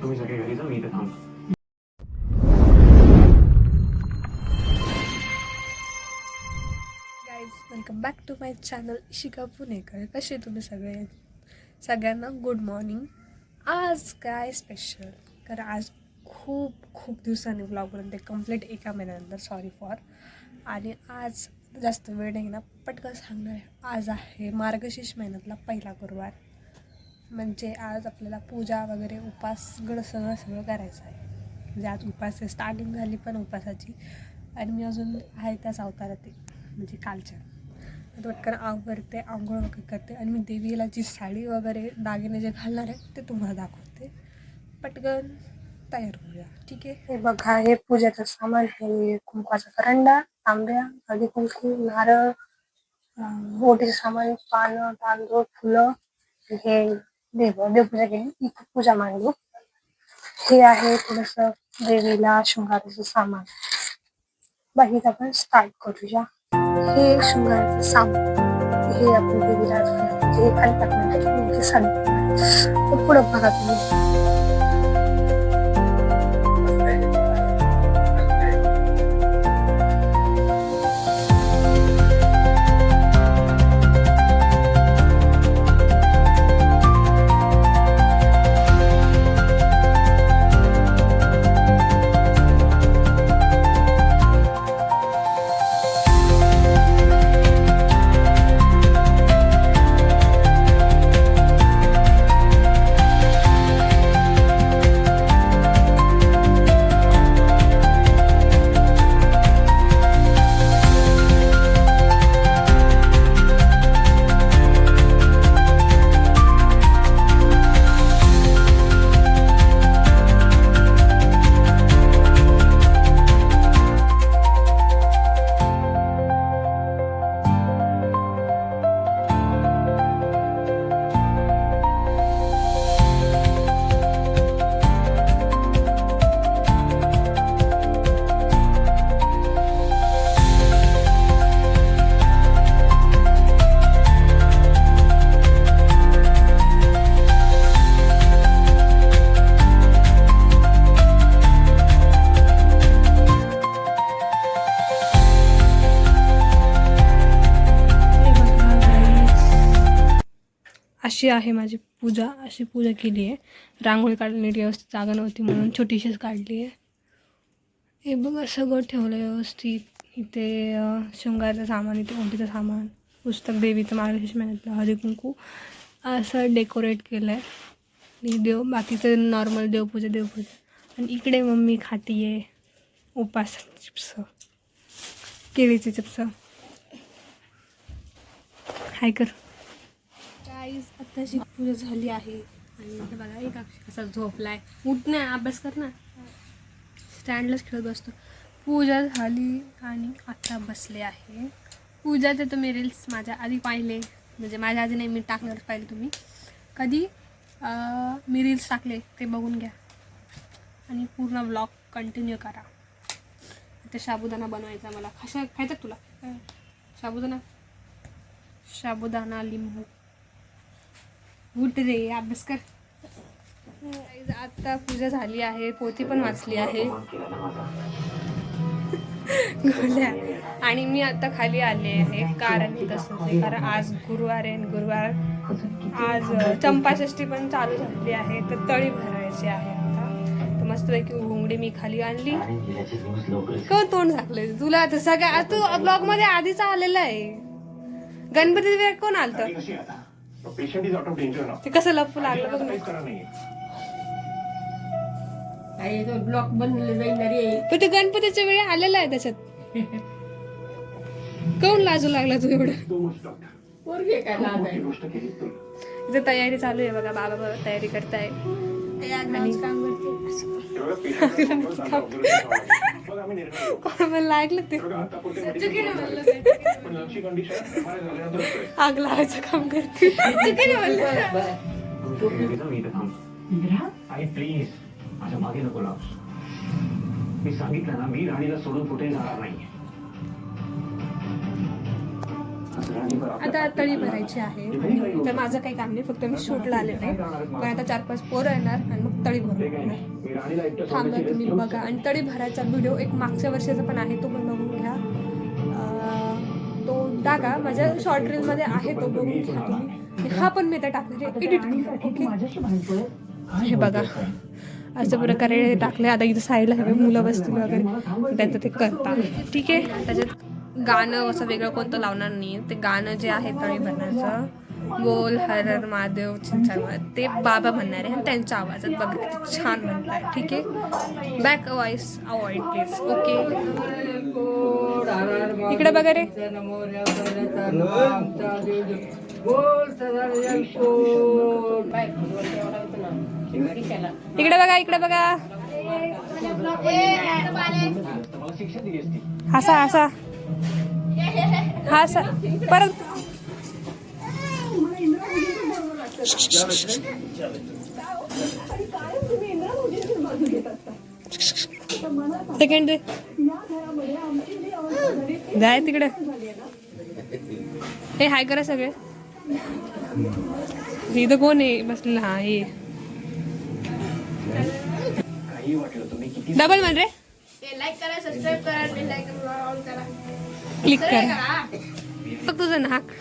तुम्ही सगळे घरी जा, मी इथे थांबतो. Guys welcome back to my channel Ishika Punekar. कसे तुम्ही सगळे? सगळ्यांना गुड मॉर्निंग. आज काय स्पेशल, कारण आज खूप खूप दिवसांनी व्लॉग बनवते, कंप्लीट एका महिन्यानंतर. Sorry for. आणि आज जास्त वेळ नाही ना, पटकन सांगणार आहे. आज आहे मार्गशीर्ष महिन्यातला पहिला गुरुवार. म्हणजे आज आपल्याला पूजा वगैरे उपास सगळं करायचं आहे. म्हणजे आज उपास स्टार्टिंग झाली पण उपासाची, आणि मी अजून आहे त्याच अवतारात म्हणजे कालच्या. पटकन आवरते, आंघोळ वगैरे करते, आणि मी देवीला जी साडी वगैरे दागिने जे घालणार आहे ते तुम्हाला दाखवते. पटकन तयार होऊया, ठीक आहे. हे बघा, हे पूजेचं सामान. हे कुंकवाचा करंडा, तांब्या, हळदी कुंकू, नारळ, ओटीचं सामान, पानं, तांदूळ, फुलं. हे देवपूजा केली, इथं पूजा मांडली. हे आहे थोडंसं देवीला शृंगाराचं सामान. बाकीचं आपण स्टार्ट करूया. हे शृंगाराचं सामान, हे आपण देवीला हे खाली टाकणार साडी. पुढं बघा तुम्ही. अशी आहे माझी पूजा. अशी पूजा केली आहे. रांगोळी काढली नीट, व्यवस्थित जागा नव्हती म्हणून छोटीशीच काढली आहे. हे बघा, सगळं ठेवलं व्यवस्थित. इथे शृंगाराचं सामान, इथे ओंटीचं सामान, पुस्तक, देवीचं मार्गशीर्ष महिन्यातलं, हळदी कुंकू, असं डेकोरेट केलं आहे. आणि बाकीचं नॉर्मल देवपूजा. आणि इकडे मम्मी खाती आहे उपास चिप्स, केळीचे चिप्स. हाय कर. आत्ताची पूजा झाली आहे. आणि इथे बघा, एक कसा झोपलाय. उठ ना, अभ्यास कर ना. स्टँडलाच खेळत बसतो. पूजा झाली आणि आता बसले आहे. पूजाचे तुम्ही रील्स माझ्या आधी पाहिले, म्हणजे माझ्या आधी नाही, मी टाकणार पाहिले तुम्ही कधी. मी रील्स टाकले ते बघून घ्या आणि पूर्ण व्लॉग कंटिन्यू करा. इथे साबुदाणा बनवायचा मला. खायचं तुला साबुदाणा लिंबू. उठ रे, अभ्यास कर. आता पूजा झाली आहे, पोथी पण वाचली आहे. आणि मी आता खाली आले आहे, कारण तसंच आहे, कारण आज गुरुवार आहे. गुरुवार आज चंपाषष्ठी पण चालू झाली आहे, तर तळी भरायची आहे. आता तर मस्तपैकी घोंगडी मी खाली आणली. कोण तोंड झाकले तुला? आता सगळ्या तू ब्लॉग मध्ये आधीच आलेला आहे. गणपती वेळ कोण आलतं? ते कसं लपू लागलं बघ ना. ब्लॉक बनले जाईल रे. पण ते गणपतीच्या वेळी आलेला आहे त्याच्यात. कोण लाजू लागला तू एवढं? इथे तयारी चालू आहे बघा. बाबा तयारी करताय. मला ऐकलं ते आग लावायचं काम करते. प्लीज माझ्या मागे नको लावूस. मी सांगितलं ना, मी राणीला सोडून कुठे जाणार नाही. आता तळी भरायची आहे. तर माझं काही काम नाही, फक्त मी शूटला आले नाही. पण आता 4-5 पोरं येणार आणि मग तळी भरणार. थांबा तुम्ही बघा. आणि तळी भरायचा व्हिडिओ एक मागच्या वर्षाचा पण आहे, तो पण बघून घ्या. तो टाका, माझ्या शॉर्ट रीलमध्ये आहे, तो बघून घ्या तुम्ही. हा पण मी आता टाकणार आहे, एडिट करून. ओके, हे बघा अशा प्रकारे टाकले. आता इथं साईडला हे मुलं बसतील वगैरे, त्यांचं ते करतात. ठीक आहे. त्याच्यात गाणं असं वेगळं कोणतं लावणार नाही. ते गाणं जे आहे तळी भरण्याचं, बोल हर हर महादेव चिंचाळ, ते बाबा म्हणणार आहे. आणि त्यांच्या आवाजात बघा किती छान म्हणताय. ठीक आहे. Back voice avoid please. Okay, इकडे बघा रे. इकडे बघा, इकडे बघा. हसा हसा हसा परत. सेकंड जाय तिकडे. हे हाय करा सगळे. इथं कोण आहे बसलेला? हा, हे डबल म्हण रे. लाईक करा, सबस्क्राईब करा, बेल आयकॉन ऑन करा, क्लिक करा. फक्त तुझं नाक.